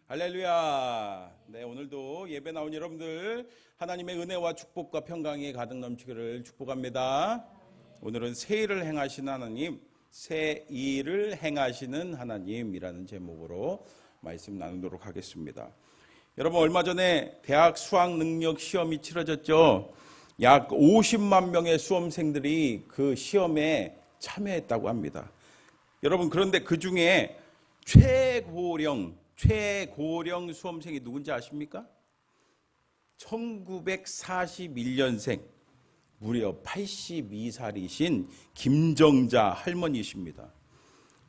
할렐루야. 네, 오늘도 예배 나온 여러분들 하나님의 은혜와 축복과 평강이 가득 넘치기를 축복합니다. 오늘은 새 일을 행하시는 하나님, 새 일을 행하시는 하나님이라는 제목으로 말씀 나누도록 하겠습니다. 여러분, 얼마 전에 대학 수학 능력 시험이 치러졌죠. 약 50만 명의 수험생들이 그 시험에 참여했다고 합니다. 여러분, 그런데 그 중에 최고령 수험생이 누군지 아십니까? 1941년생, 무려 82살이신 김정자 할머니이십니다.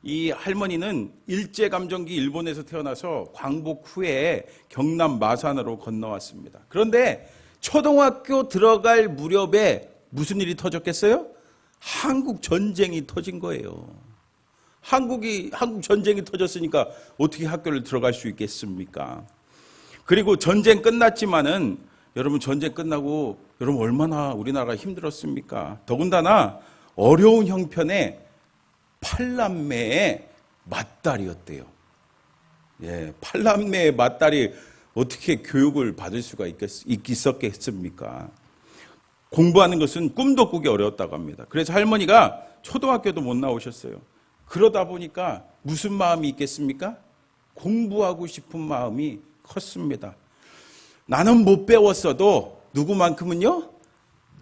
이 할머니는 일제감정기 일본에서 태어나서 광복 후에 경남 마산으로 건너왔습니다. 그런데 초등학교 들어갈 무렵에 무슨 일이 터졌겠어요? 한국 전쟁이 터진 거예요. 한국 전쟁이 터졌으니까 어떻게 학교를 들어갈 수 있겠습니까? 그리고 전쟁 끝났지만은 여러분, 전쟁 끝나고 여러분 얼마나 우리나라가 힘들었습니까? 더군다나 어려운 형편의 8남매의 맏딸이었대요. 예, 8남매의 맏딸이 어떻게 교육을 받을 수가 있었겠습니까? 공부하는 것은 꿈도 꾸기 어려웠다고 합니다. 그래서 할머니가 초등학교도 못 나오셨어요. 그러다 보니까 무슨 마음이 있겠습니까? 공부하고 싶은 마음이 컸습니다. 나는 못 배웠어도 누구만큼은요?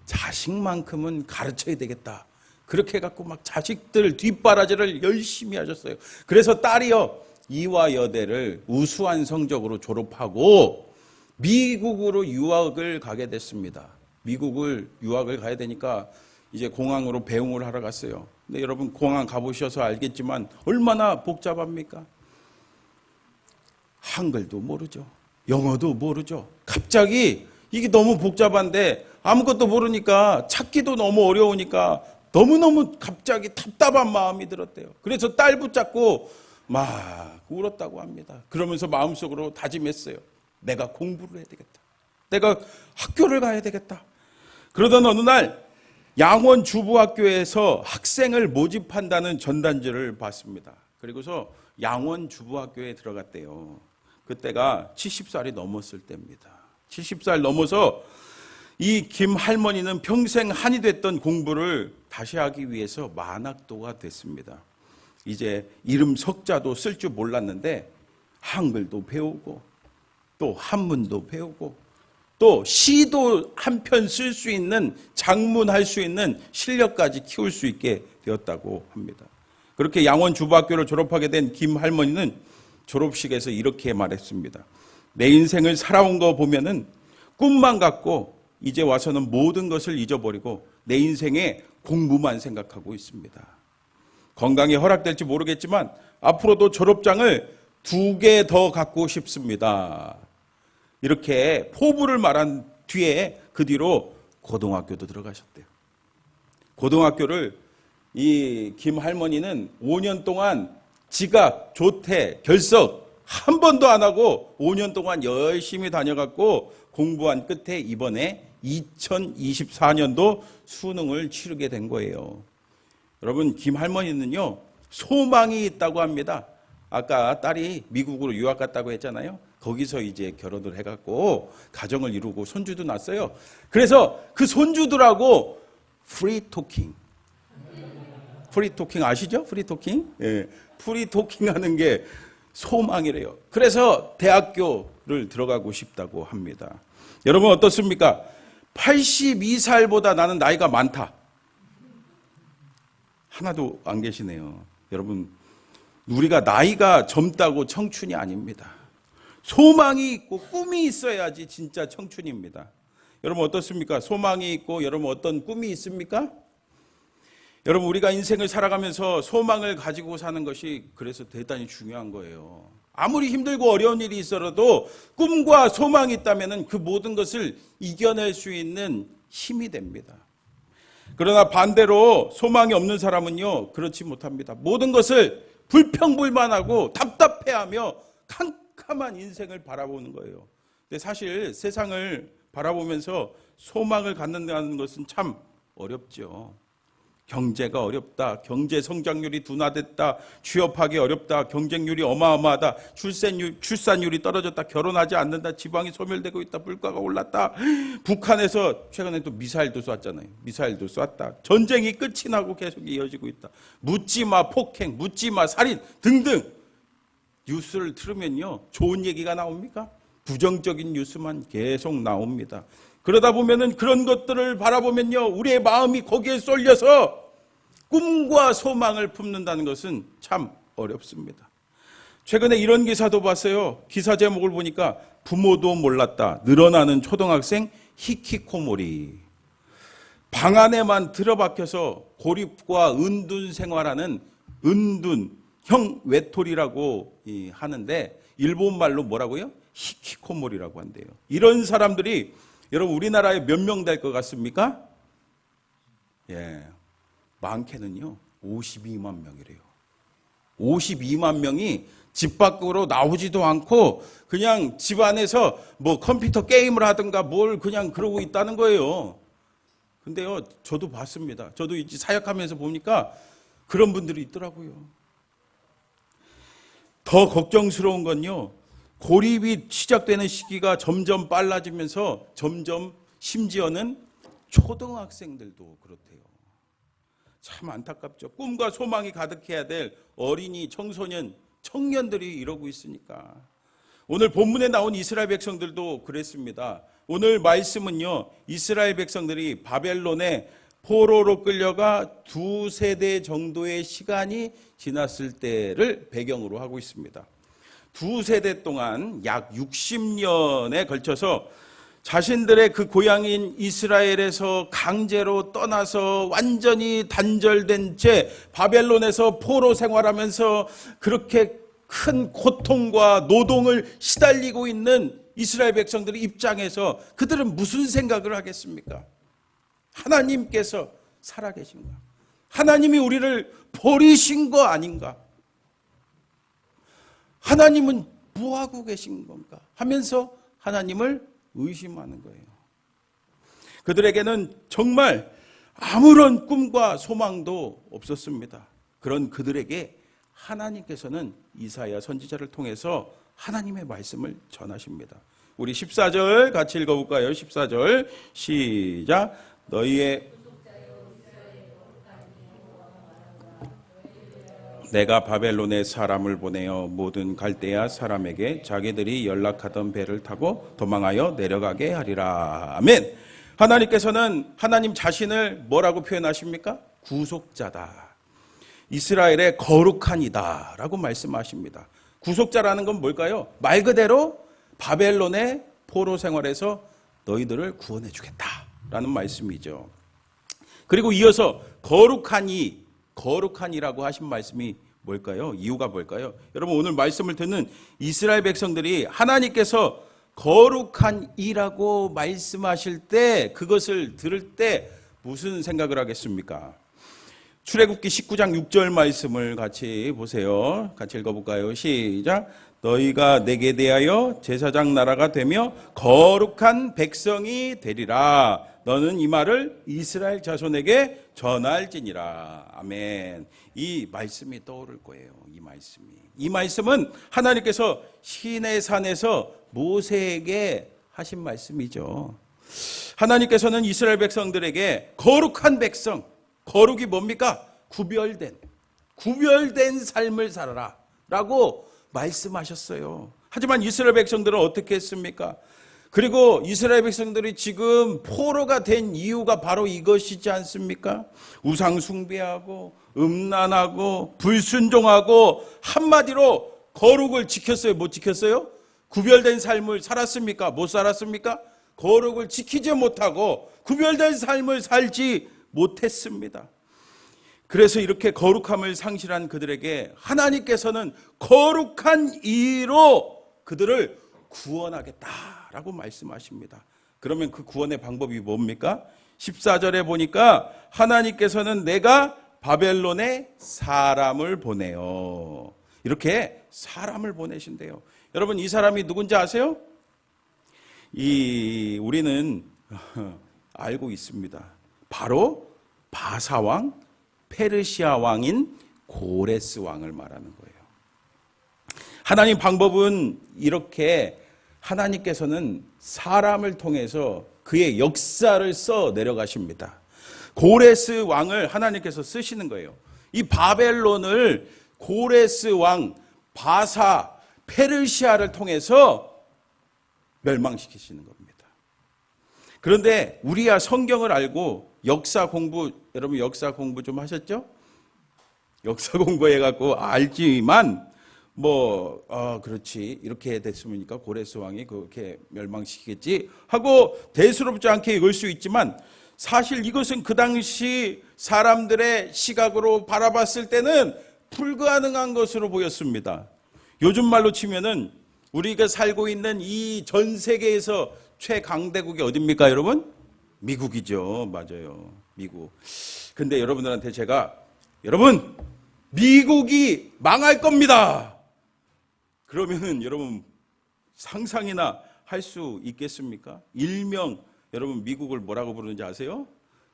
자식만큼은 가르쳐야 되겠다. 그렇게 해갖고 막 자식들 뒷바라지를 열심히 하셨어요. 그래서 딸이요, 이화여대를 우수한 성적으로 졸업하고 미국으로 유학을 가게 됐습니다. 미국을 유학을 가야 되니까 이제 공항으로 배웅을 하러 갔어요. 근데 여러분, 공항 가보셔서 알겠지만 얼마나 복잡합니까? 한글도 모르죠. 영어도 모르죠. 갑자기 이게 너무 복잡한데 아무것도 모르니까 찾기도 너무 어려우니까 너무너무 갑자기 답답한 마음이 들었대요. 그래서 딸 붙잡고 막 울었다고 합니다. 그러면서 마음속으로 다짐했어요. 내가 공부를 해야 되겠다. 내가 학교를 가야 되겠다. 그러던 어느 날 양원 주부학교에서 학생을 모집한다는 전단지를 봤습니다. 그리고서 양원 주부학교에 들어갔대요. 그때가 70살이 넘었을 때입니다. 70살 넘어서 이 김 할머니는 평생 한이 됐던 공부를 다시 하기 위해서 만학도가 됐습니다. 이제 이름 석자도 쓸 줄 몰랐는데 한글도 배우고 또 한문도 배우고 또 시도 한 편 쓸 수 있는, 작문할 수 있는 실력까지 키울 수 있게 되었다고 합니다. 그렇게 양원 주부학교를 졸업하게 된 김 할머니는 졸업식에서 이렇게 말했습니다. 내 인생을 살아온 거 보면은 꿈만 같고 이제 와서는 모든 것을 잊어버리고 내 인생에 공부만 생각하고 있습니다. 건강이 허락될지 모르겠지만 앞으로도 졸업장을 2개 더 갖고 싶습니다. 이렇게 포부를 말한 뒤에 그 뒤로 고등학교도 들어가셨대요. 고등학교를 이 김 할머니는 5년 동안 지각, 조퇴, 결석 한 번도 안 하고 5년 동안 열심히 다녀갖고 공부한 끝에 이번에 2024년도 수능을 치르게 된 거예요. 여러분, 김 할머니는요, 소망이 있다고 합니다. 아까 딸이 미국으로 유학 갔다고 했잖아요. 거기서 이제 결혼을 해갖고 가정을 이루고 손주도 낳았어요. 그래서 그 손주들하고 프리토킹 아시죠? 프리토킹? 예, 프리토킹 하는 게 소망이래요. 그래서 대학교를 들어가고 싶다고 합니다. 여러분, 어떻습니까? 82살보다 나는 나이가 많다. 하나도 안 계시네요. 여러분, 우리가 나이가 젊다고 청춘이 아닙니다. 소망이 있고 꿈이 있어야지 진짜 청춘입니다. 여러분, 어떻습니까? 소망이 있고 여러분 어떤 꿈이 있습니까? 여러분, 우리가 인생을 살아가면서 소망을 가지고 사는 것이 그래서 대단히 중요한 거예요. 아무리 힘들고 어려운 일이 있어도 꿈과 소망이 있다면 그 모든 것을 이겨낼 수 있는 힘이 됩니다. 그러나 반대로 소망이 없는 사람은요, 그렇지 못합니다. 모든 것을 불평불만하고 답답해하며 캄캄한 인생을 바라보는 거예요. 근데 사실 세상을 바라보면서 소망을 갖는다는 것은 참 어렵죠. 경제가 어렵다. 경제 성장률이 둔화됐다. 취업하기 어렵다. 경쟁률이 어마어마하다. 출산율이 떨어졌다. 결혼하지 않는다. 지방이 소멸되고 있다. 물가가 올랐다. 북한에서 최근에 또 미사일도 쐈잖아요. 미사일도 쐈다. 전쟁이 끝이 나고 계속 이어지고 있다. 묻지마 폭행, 묻지마 살인 등등. 뉴스를 들으면요, 좋은 얘기가 나옵니까? 부정적인 뉴스만 계속 나옵니다. 그러다 보면은 그런 것들을 바라보면요, 우리의 마음이 거기에 쏠려서 꿈과 소망을 품는다는 것은 참 어렵습니다. 최근에 이런 기사도 봤어요. 기사 제목을 보니까 부모도 몰랐다. 늘어나는 초등학생 히키코모리. 방 안에만 들어박혀서 고립과 은둔 생활하는 은둔형 외톨이라고 하는데 일본말로 뭐라고요? 히키코모리라고 한대요. 이런 사람들이 여러분 우리나라에 몇 명 될 것 같습니까? 예, 많게는요 52만 명이래요. 52만 명이 집 밖으로 나오지도 않고 그냥 집 안에서 뭐 컴퓨터 게임을 하든가 뭘 그냥 그러고 있다는 거예요. 근데요, 저도 봤습니다. 저도 이제 사역하면서 보니까 그런 분들이 있더라고요. 더 걱정스러운 건요, 고립이 시작되는 시기가 점점 빨라지면서 점점 심지어는 초등학생들도 그렇대요. 참 안타깝죠. 꿈과 소망이 가득해야 될 어린이, 청소년, 청년들이 이러고 있으니까. 오늘 본문에 나온 이스라엘 백성들도 그랬습니다. 오늘 말씀은요, 이스라엘 백성들이 바벨론의 포로로 끌려가 2세대 정도의 시간이 지났을 때를 배경으로 하고 있습니다. 2세대 동안 약 60년에 걸쳐서 자신들의 그 고향인 이스라엘에서 강제로 떠나서 완전히 단절된 채 바벨론에서 포로 생활하면서 그렇게 큰 고통과 노동을 시달리고 있는 이스라엘 백성들의 입장에서 그들은 무슨 생각을 하겠습니까? 하나님께서 살아계신가? 하나님이 우리를 버리신 거 아닌가? 하나님은 뭐하고 계신 건가? 하면서 하나님을 의심하는 거예요. 그들에게는 정말 아무런 꿈과 소망도 없었습니다. 그런 그들에게 하나님께서는 이사야 선지자를 통해서 하나님의 말씀을 전하십니다. 우리 14절 같이 읽어볼까요? 14절 시작. 너희의 내가 바벨론에 사람을 보내어 모든 갈대아 사람에게 자기들이 연락하던 배를 타고 도망하여 내려가게 하리라. 아멘. 하나님께서는 하나님 자신을 뭐라고 표현하십니까? 구속자다. 이스라엘의 거룩한 이다 라고 말씀하십니다. 구속자라는 건 뭘까요? 말 그대로 바벨론의 포로 생활에서 너희들을 구원해 주겠다라는 말씀이죠. 그리고 이어서 거룩한 이라고 하신 말씀이 뭘까요? 이유가 뭘까요? 여러분 오늘 말씀을 듣는 이스라엘 백성들이 하나님께서 거룩한 이라고 말씀하실 때 그것을 들을 때 무슨 생각을 하겠습니까? 출애굽기 19장 6절 말씀을 같이 보세요. 같이 읽어볼까요? 시작. 너희가 내게 대하여 제사장 나라가 되며 거룩한 백성이 되리라. 너는 이 말을 이스라엘 자손에게 전할지니라. 아멘. 이 말씀이 떠오를 거예요. 이 말씀은 하나님께서 시내산에서 모세에게 하신 말씀이죠. 하나님께서는 이스라엘 백성들에게 거룩한 백성, 거룩이 뭡니까? 구별된 삶을 살아라 라고 말씀하셨어요. 하지만 이스라엘 백성들은 어떻게 했습니까? 그리고 이스라엘 백성들이 지금 포로가 된 이유가 바로 이것이지 않습니까? 우상 숭배하고 음란하고 불순종하고 한마디로 거룩을 지켰어요? 못 지켰어요? 구별된 삶을 살았습니까? 못 살았습니까? 거룩을 지키지 못하고 구별된 삶을 살지 못했습니다. 그래서 이렇게 거룩함을 상실한 그들에게 하나님께서는 거룩한 이로 그들을 구원하겠다라고 말씀하십니다. 그러면 그 구원의 방법이 뭡니까? 14절에 보니까 하나님께서는 내가 바벨론에 사람을 보내요. 이렇게 사람을 보내신대요. 여러분 이 사람이 누군지 아세요? 우리는 알고 있습니다. 바로 바사왕 페르시아 왕인 고레스 왕을 말하는 거예요. 하나님 방법은 이렇게 하나님께서는 사람을 통해서 그의 역사를 써 내려가십니다. 고레스 왕을 하나님께서 쓰시는 거예요. 이 바벨론을 고레스 왕 바사 페르시아를 통해서 멸망시키시는 겁니다. 그런데 우리야 성경을 알고 역사 공부, 여러분 역사 공부 좀 하셨죠? 역사 공부해갖고 알지만 그렇지 이렇게 됐으니까 고레스 왕이 그렇게 멸망시키겠지 하고 대수롭지 않게 읽을 수 있지만 사실 이것은 그 당시 사람들의 시각으로 바라봤을 때는 불가능한 것으로 보였습니다. 요즘 말로 치면은 우리가 살고 있는 이 전 세계에서 최강대국이 어딥니까 여러분? 미국이죠. 맞아요. 미국. 근데 여러분들한테 제가 여러분 미국이 망할 겁니다. 그러면은 여러분 상상이나 할 수 있겠습니까? 일명 여러분 미국을 뭐라고 부르는지 아세요?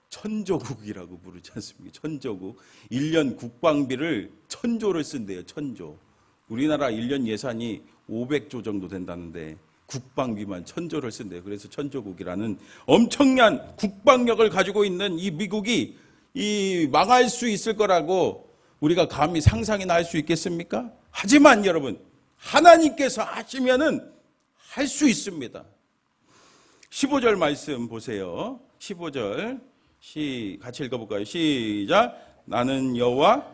천조국이라고 부르지 않습니까? 천조국. 1년 국방비를 1,000조를 쓴대요. 1,000조. 우리나라 1년 예산이 500조 정도 된다는데 국방비만 1,000조를 쓴대요. 그래서 천조국이라는 엄청난 국방력을 가지고 있는 이 미국이 망할 수 있을 거라고 우리가 감히 상상이나 할 수 있겠습니까? 하지만 여러분 하나님께서 하시면은 할 수 있습니다. 15절 말씀 보세요. 15절 같이 읽어볼까요? 시작. 나는 여호와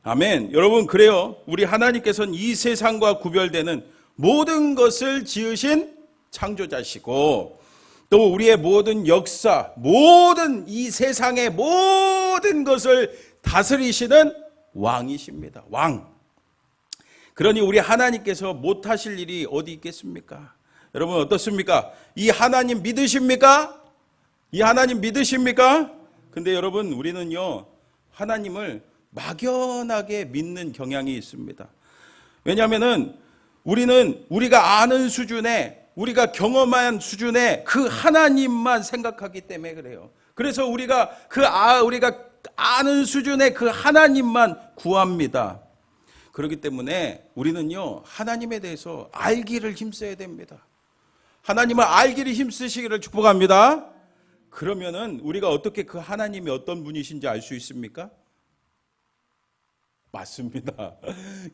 아멘. 여러분 그래요. 우리 하나님께서는 이 세상과 구별되는 모든 것을 지으신 창조자시고 또 우리의 모든 역사, 모든 이 세상의 모든 것을 다스리시는 왕이십니다. 왕. 그러니 우리 하나님께서 못하실 일이 어디 있겠습니까? 여러분 어떻습니까? 이 하나님 믿으십니까? 이 하나님 믿으십니까? 근데 여러분 우리는요 하나님을 막연하게 믿는 경향이 있습니다. 왜냐하면은 우리는 우리가 아는 수준에 우리가 경험한 수준에 그 하나님만 생각하기 때문에 그래요. 그래서 우리가 아는 수준의 그 하나님만 구합니다. 그렇기 때문에 우리는요 하나님에 대해서 알기를 힘써야 됩니다. 하나님을 알기를 힘쓰시기를 축복합니다. 그러면은 우리가 어떻게 그 하나님이 어떤 분이신지 알 수 있습니까? 맞습니다.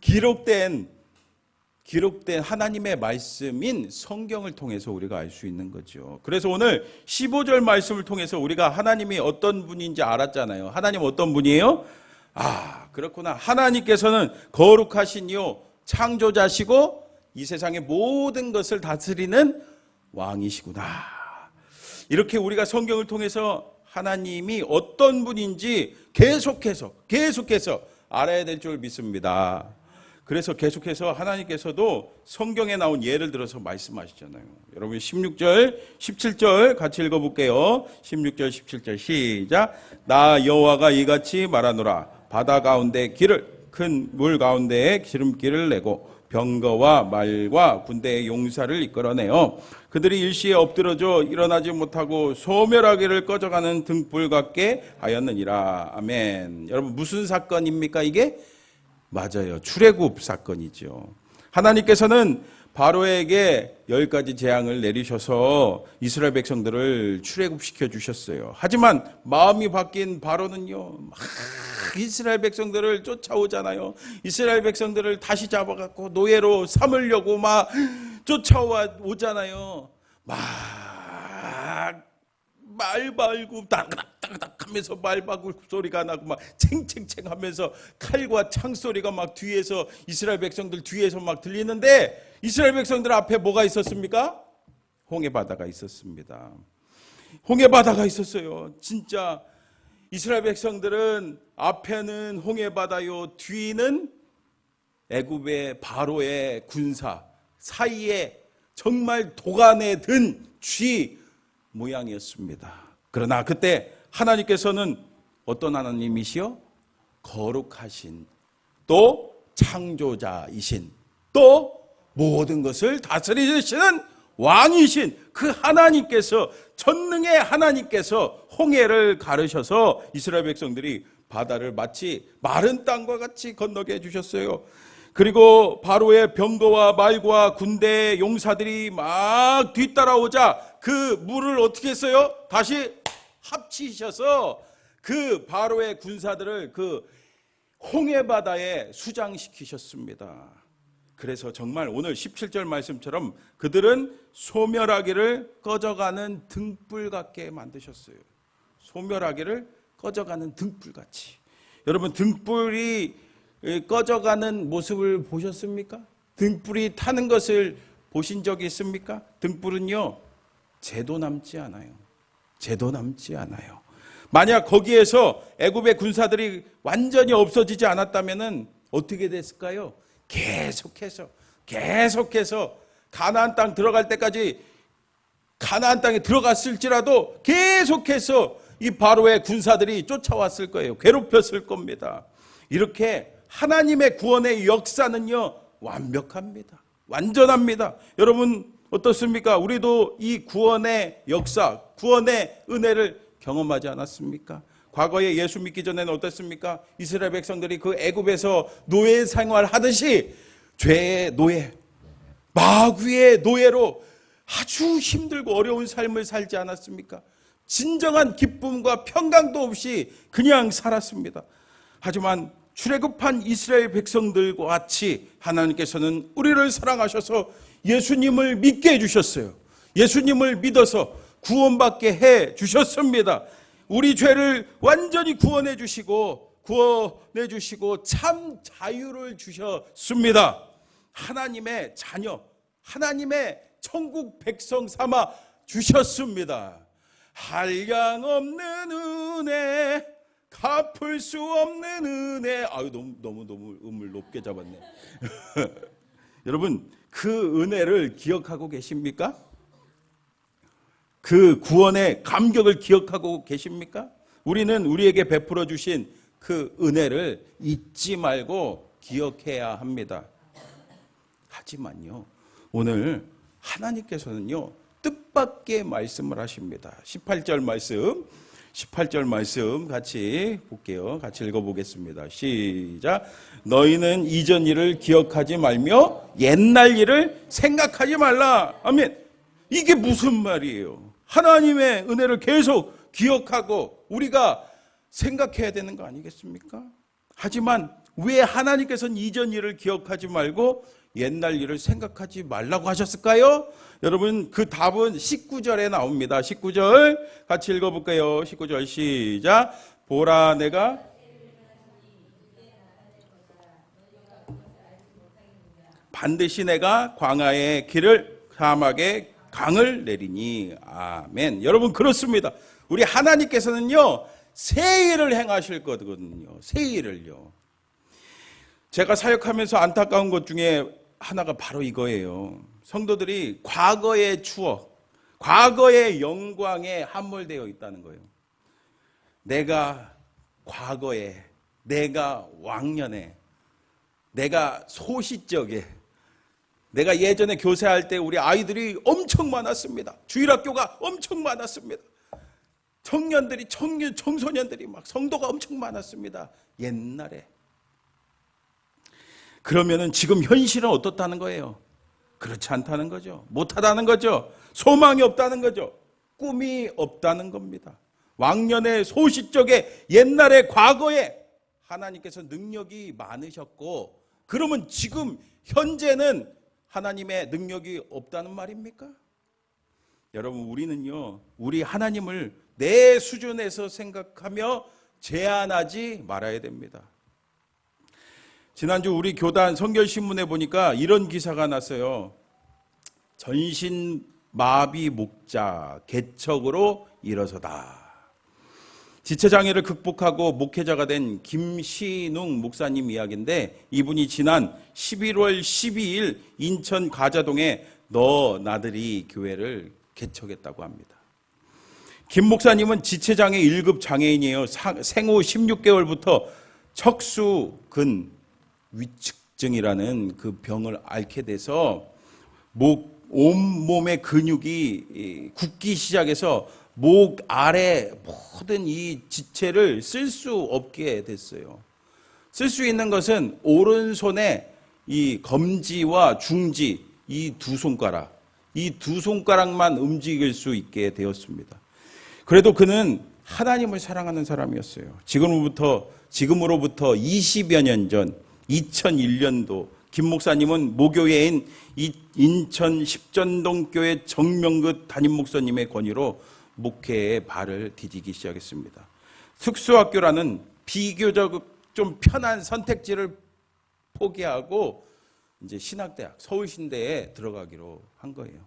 기록된 하나님의 말씀인 성경을 통해서 우리가 알 수 있는 거죠. 그래서 오늘 15절 말씀을 통해서 우리가 하나님이 어떤 분인지 알았잖아요. 하나님 어떤 분이에요? 그렇구나. 하나님께서는 거룩하시니요 창조자시고 이 세상의 모든 것을 다스리는 왕이시구나. 이렇게 우리가 성경을 통해서 하나님이 어떤 분인지 계속해서 알아야 될 줄 믿습니다. 그래서 계속해서 하나님께서도 성경에 나온 예를 들어서 말씀하시잖아요. 여러분 16절, 17절 같이 읽어볼게요. 16절, 17절 시작. 나 여호와가 이같이 말하노라. 바다 가운데 길을 큰 물 가운데에 기름길을 내고 병거와 말과 군대의 용사를 이끌어내어 그들이 일시에 엎드러져 일어나지 못하고 소멸하기를 꺼져가는 등불 같게 하였느니라. 아멘. 여러분 무슨 사건입니까 이게? 맞아요. 출애굽 사건이죠. 하나님께서는 바로에게 10가지 재앙을 내리셔서 이스라엘 백성들을 출애굽시켜 주셨어요. 하지만 마음이 바뀐 바로는요 막 이스라엘 백성들을 쫓아오잖아요. 이스라엘 백성들을 다시 잡아갖고 노예로 삼으려고 막 쫓아오잖아요. 막 말발굽 딱딱딱 하면서 말발굽 소리가 나고 막 챙챙챙 하면서 칼과 창 소리가 막 뒤에서 이스라엘 백성들 뒤에서 막 들리는데 이스라엘 백성들 앞에 뭐가 있었습니까? 홍해바다가 있었습니다. 홍해바다가 있었어요. 진짜 이스라엘 백성들은 앞에는 홍해바다요 뒤는 애굽의 바로의 군사 사이에 정말 도간에 든 쥐 모양이었습니다. 그러나 그때 하나님께서는 어떤 하나님이시요? 거룩하신 또 창조자이신 또 모든 것을 다스리시는 왕이신 그 하나님께서, 전능의 하나님께서 홍해를 가르셔서 이스라엘 백성들이 바다를 마치 마른 땅과 같이 건너게 해주셨어요. 그리고 바로의 병거와 말과 군대 용사들이 막 뒤따라오자 그 물을 어떻게 했어요? 다시 합치셔서 그 바로의 군사들을 그 홍해 바다에 수장시키셨습니다. 그래서 정말 오늘 17절 말씀처럼 그들은 소멸하기를 꺼져가는 등불 같게 만드셨어요. 소멸하기를 꺼져가는 등불같이. 여러분, 등불이 꺼져가는 모습을 보셨습니까? 등불이 타는 것을 보신 적이 있습니까? 등불은요, 재도 남지 않아요. 재도 남지 않아요. 만약 거기에서 애굽의 군사들이 완전히 없어지지 않았다면 어떻게 됐을까요? 계속해서 가나안 땅 들어갈 때까지, 가나안 땅에 들어갔을지라도 계속해서 이 바로의 군사들이 쫓아왔을 거예요. 괴롭혔을 겁니다. 이렇게 하나님의 구원의 역사는요, 완벽합니다. 완전합니다. 여러분 어떻습니까? 우리도 이 구원의 역사, 구원의 은혜를 경험하지 않았습니까? 과거에 예수 믿기 전에는 어땠습니까? 이스라엘 백성들이 그 애굽에서 노예 생활하듯이 죄의 노예, 마귀의 노예로 아주 힘들고 어려운 삶을 살지 않았습니까? 진정한 기쁨과 평강도 없이 그냥 살았습니다. 하지만 출애굽한 이스라엘 백성들과 같이 하나님께서는 우리를 사랑하셔서 예수님을 믿게 해주셨어요. 예수님을 믿어서 구원받게 해주셨습니다. 우리 죄를 완전히 구원해 주시고 참 자유를 주셨습니다. 하나님의 자녀, 하나님의 천국 백성 삼아 주셨습니다. 한량없는 은혜, 갚을 수 없는 은혜. 아유, 너무 음을 높게 잡았네. 여러분, 그 은혜를 기억하고 계십니까? 그 구원의 감격을 기억하고 계십니까? 우리는 우리에게 베풀어 주신 그 은혜를 잊지 말고 기억해야 합니다. 하지만요, 오늘 하나님께서는요, 뜻밖의 말씀을 하십니다. 18절 말씀 같이 볼게요. 같이 읽어보겠습니다. 시작. 너희는 이전 일을 기억하지 말며 옛날 일을 생각하지 말라. 아멘. 이게 무슨 말이에요? 하나님의 은혜를 계속 기억하고 우리가 생각해야 되는 거 아니겠습니까? 하지만 왜 하나님께서는 이전 일을 기억하지 말고 옛날 일을 생각하지 말라고 하셨을까요? 여러분, 그 답은 19절에 나옵니다. 19절 같이 읽어볼까요? 19절 시작. 보라, 내가 반드시 내가 광야의 길을, 사막의 강을 내리니. 아멘. 여러분, 그렇습니다. 우리 하나님께서는요, 새 일을 행하실 거거든요. 새 일을요. 제가 사역하면서 안타까운 것 중에 하나가 바로 이거예요. 성도들이 과거의 추억, 과거의 영광에 함몰되어 있다는 거예요. 내가 과거에, 내가 왕년에, 내가 소시적에, 내가 예전에 교세할 때 우리 아이들이 엄청 많았습니다. 주일학교가 엄청 많았습니다. 청소년들이 막 성도가 엄청 많았습니다. 옛날에. 그러면은 지금 현실은 어떻다는 거예요? 그렇지 않다는 거죠. 못하다는 거죠. 소망이 없다는 거죠. 꿈이 없다는 겁니다. 왕년의 소시적에, 옛날의 과거에 하나님께서 능력이 많으셨고, 그러면 지금 현재는 하나님의 능력이 없다는 말입니까? 여러분, 우리는요, 우리 하나님을 내 수준에서 생각하며 제한하지 말아야 됩니다. 지난주 우리 교단 성결신문에 보니까 이런 기사가 났어요. 전신마비 목자 개척으로 일어서다. 지체장애를 극복하고 목회자가 된 김신웅 목사님 이야기인데, 이분이 지난 11월 12일 인천 가자동에 너 나들이 교회를 개척했다고 합니다. 김 목사님은 지체장애 1급 장애인이에요. 생후 16개월부터 척수근 위축증이라는 그 병을 앓게 돼서 온몸의 근육이 굳기 시작해서 목 아래 모든 이 지체를 쓸 수 없게 됐어요. 쓸 수 있는 것은 오른손에 이 검지와 중지, 이 두 손가락, 이 두 손가락만 움직일 수 있게 되었습니다. 그래도 그는 하나님을 사랑하는 사람이었어요. 지금으로부터 20여 년 전 2001년도 김 목사님은 모교회인 인천 십전동교회 정명긋 담임 목사님의 권유로 목회의 발을 디디기 시작했습니다. 특수학교라는 비교적 좀 편한 선택지를 포기하고 이제 신학대학 서울신대에 들어가기로 한 거예요.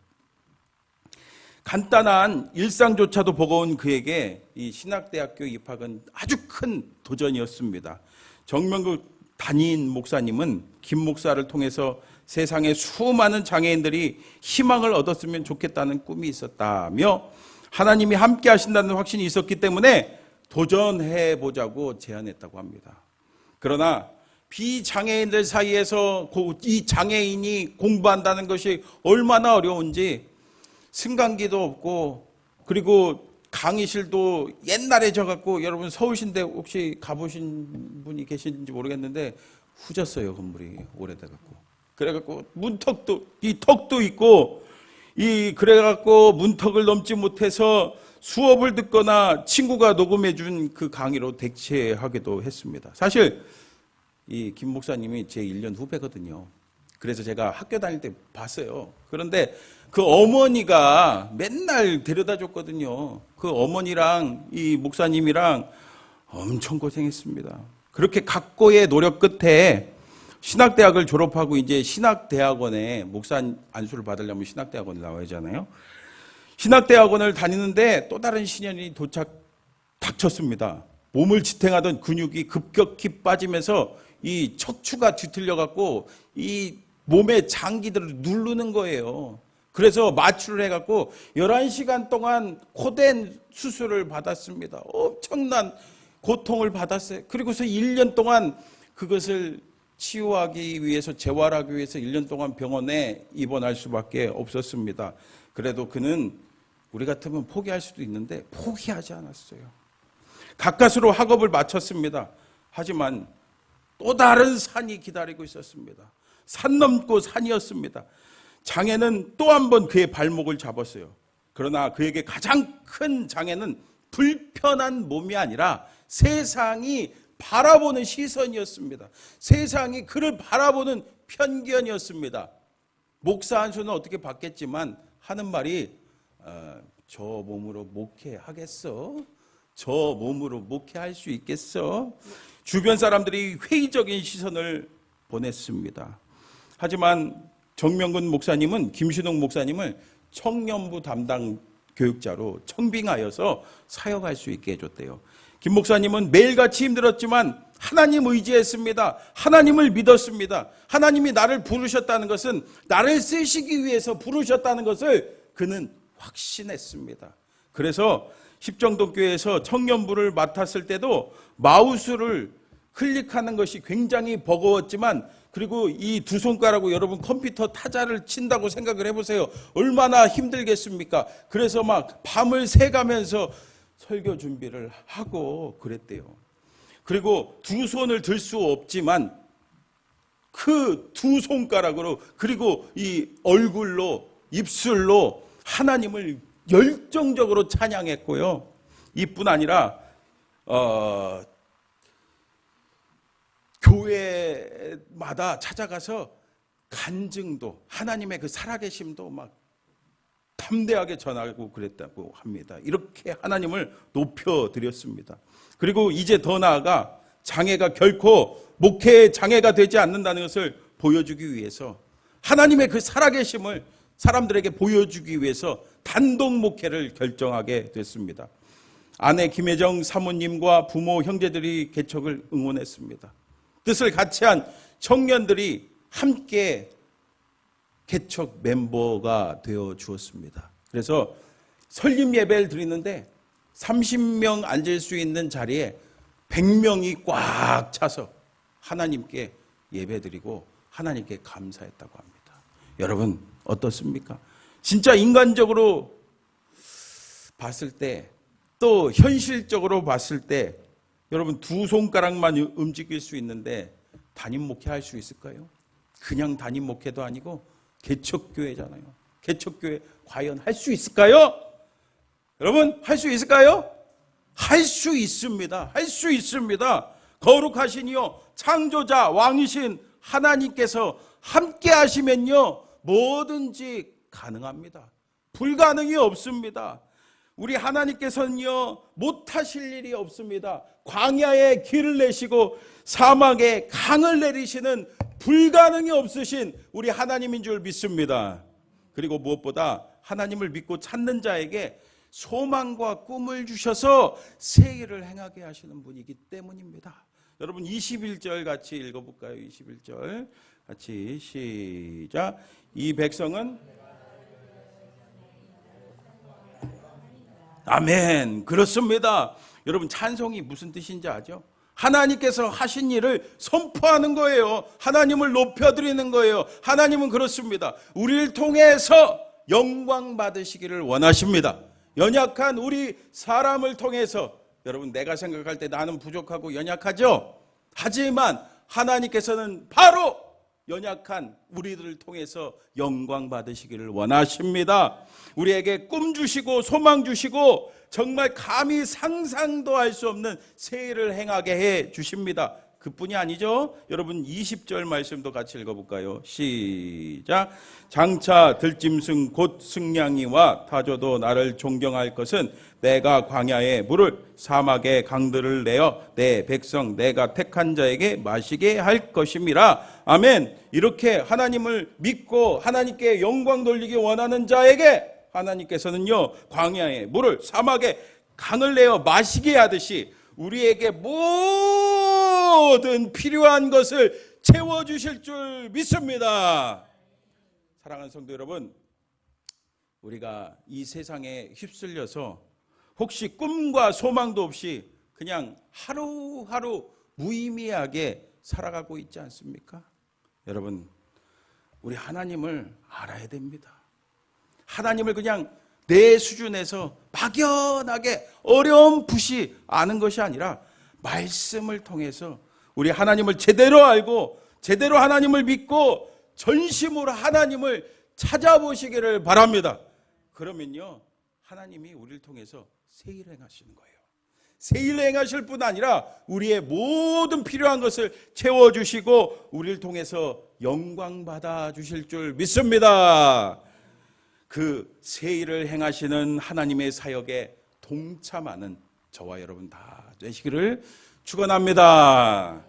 간단한 일상조차도 버거운 그에게 이 신학대학교 입학은 아주 큰 도전이었습니다. 정명긋 담임 목사님은 김 목사를 통해서 세상의 수많은 장애인들이 희망을 얻었으면 좋겠다는 꿈이 있었다며 하나님이 함께 하신다는 확신이 있었기 때문에 도전해 보자고 제안했다고 합니다. 그러나 비장애인들 사이에서 이 장애인이 공부한다는 것이 얼마나 어려운지 승강기도 없고 그리고 강의실도 옛날에 져갖고 여러분 서울신대 혹시 가보신 분이 계신지 모르겠는데 후졌어요. 건물이 오래돼갖고 그래갖고 문턱도 이 턱도 있고 그래갖고 문턱을 넘지 못해서 수업을 듣거나 친구가 녹음해준 그 강의로 대체하기도 했습니다. 사실 이 김 목사님이 제 1년 후배거든요. 그래서 제가 학교 다닐 때 봤어요. 그런데 그 어머니가 맨날 데려다 줬거든요. 그 어머니랑 이 목사님이랑 엄청 고생했습니다. 그렇게 각고의 노력 끝에 신학대학을 졸업하고 이제 신학대학원에 목사 안수를 받으려면 신학대학원에 나와야 하잖아요. 신학대학원을 다니는데 또 다른 시련이 닥쳤습니다. 몸을 지탱하던 근육이 급격히 빠지면서 이 척추가 뒤틀려 갖고 이 몸의 장기들을 누르는 거예요. 그래서 마취를 해갖고 11시간 동안 코댄 수술을 받았습니다. 엄청난 고통을 받았어요. 그리고서 1년 동안 그것을 치유하기 위해서 재활하기 위해서 1년 동안 병원에 입원할 수밖에 없었습니다. 그래도 그는 우리 같으면 포기할 수도 있는데 포기하지 않았어요. 가까스로 학업을 마쳤습니다. 하지만 또 다른 산이 기다리고 있었습니다. 산 넘고 산이었습니다. 장애는 또 한 번 그의 발목을 잡았어요. 그러나 그에게 가장 큰 장애는 불편한 몸이 아니라 세상이 바라보는 시선이었습니다. 세상이 그를 바라보는 편견이었습니다. 목사 안수는 어떻게 받겠지만 하는 말이 저 몸으로 목회하겠어? 저 몸으로 목회할 수 있겠어? 주변 사람들이 회의적인 시선을 보냈습니다. 하지만 정명긋 목사님은 김신욱 목사님을 청년부 담당 교육자로 청빙하여서 사역할 수 있게 해줬대요. 김 목사님은 매일같이 힘들었지만 하나님 의지했습니다. 하나님을 믿었습니다. 하나님이 나를 부르셨다는 것은 나를 쓰시기 위해서 부르셨다는 것을 그는 확신했습니다. 그래서 십정동교회에서 청년부를 맡았을 때도 마우스를 클릭하는 것이 굉장히 버거웠지만 그리고 이 두 손가락으로 여러분 컴퓨터 타자를 친다고 생각을 해보세요. 얼마나 힘들겠습니까? 그래서 막 밤을 새가면서 설교 준비를 하고 그랬대요. 그리고 두 손을 들 수 없지만 그 두 손가락으로 그리고 이 얼굴로 입술로 하나님을 열정적으로 찬양했고요. 이뿐 아니라 교회마다 찾아가서 간증도 하나님의 그 살아계심도 막 담대하게 전하고 그랬다고 합니다. 이렇게 하나님을 높여드렸습니다. 그리고 이제 더 나아가 장애가 결코 목회의 장애가 되지 않는다는 것을 보여주기 위해서 하나님의 그 살아계심을 사람들에게 보여주기 위해서 단독 목회를 결정하게 됐습니다. 아내 김혜정 사모님과 부모 형제들이 개척을 응원했습니다. 뜻을 같이 한 청년들이 함께 개척 멤버가 되어 주었습니다. 그래서 설립 예배를 드리는데 30명 앉을 수 있는 자리에 100명이 꽉 차서 하나님께 예배 드리고 하나님께 감사했다고 합니다. 여러분 어떻습니까? 진짜 인간적으로 봤을 때, 또 현실적으로 봤을 때 여러분 두 손가락만 움직일 수 있는데 담임 목회할 수 있을까요? 그냥 담임 목회도 아니고 개척교회잖아요. 개척교회 과연 할 수 있을까요? 여러분 할 수 있을까요? 할 수 있습니다. 할 수 있습니다. 거룩하신 이요 창조자 왕이신 하나님께서 함께 하시면요 뭐든지 가능합니다. 불가능이 없습니다. 우리 하나님께서는요 못하실 일이 없습니다. 광야에 길을 내시고 사막에 강을 내리시는 불가능이 없으신 우리 하나님인 줄 믿습니다. 그리고 무엇보다 하나님을 믿고 찾는 자에게 소망과 꿈을 주셔서 새 일을 행하게 하시는 분이기 때문입니다. 여러분 21절 같이 읽어볼까요? 21절 같이 시작. 이 백성은 아멘. 그렇습니다. 여러분 찬송이 무슨 뜻인지 아죠? 하나님께서 하신 일을 선포하는 거예요. 하나님을 높여드리는 거예요. 하나님은 그렇습니다. 우리를 통해서 영광 받으시기를 원하십니다. 연약한 우리 사람을 통해서, 여러분 내가 생각할 때 나는 부족하고 연약하죠? 하지만 하나님께서는 바로 연약한 우리들을 통해서 영광 받으시기를 원하십니다. 우리에게 꿈 주시고 소망 주시고 정말 감히 상상도 할 수 없는 새 일을 행하게 해 주십니다. 그뿐이 아니죠. 여러분 20절 말씀도 같이 읽어볼까요? 시작. 장차 들짐승 곧 승냥이와 타조도 나를 존경할 것은 내가 광야에 물을 사막에 강들을 내어 내 백성 내가 택한 자에게 마시게 할 것임이라. 아멘. 이렇게 하나님을 믿고 하나님께 영광 돌리기 원하는 자에게 하나님께서는요 광야에 물을 사막에 강을 내어 마시게 하듯이 우리에게 모든 필요한 것을 채워주실 줄 믿습니다. 사랑하는 성도 여러분, 우리가 이 세상에 휩쓸려서 혹시 꿈과 소망도 없이 그냥 하루하루 무의미하게 살아가고 있지 않습니까? 여러분, 우리 하나님을 알아야 됩니다. 하나님을 그냥 내 수준에서 막연하게 어렴풋이 아는 것이 아니라 말씀을 통해서 우리 하나님을 제대로 알고 제대로 하나님을 믿고 전심으로 하나님을 찾아보시기를 바랍니다. 그러면요 하나님이 우리를 통해서 새 일 행하시는 거예요. 새 일 행하실 뿐 아니라 우리의 모든 필요한 것을 채워주시고 우리를 통해서 영광 받아주실 줄 믿습니다. 그 새 일을 행하시는 하나님의 사역에 동참하는 저와 여러분 다 되시기를 축원합니다.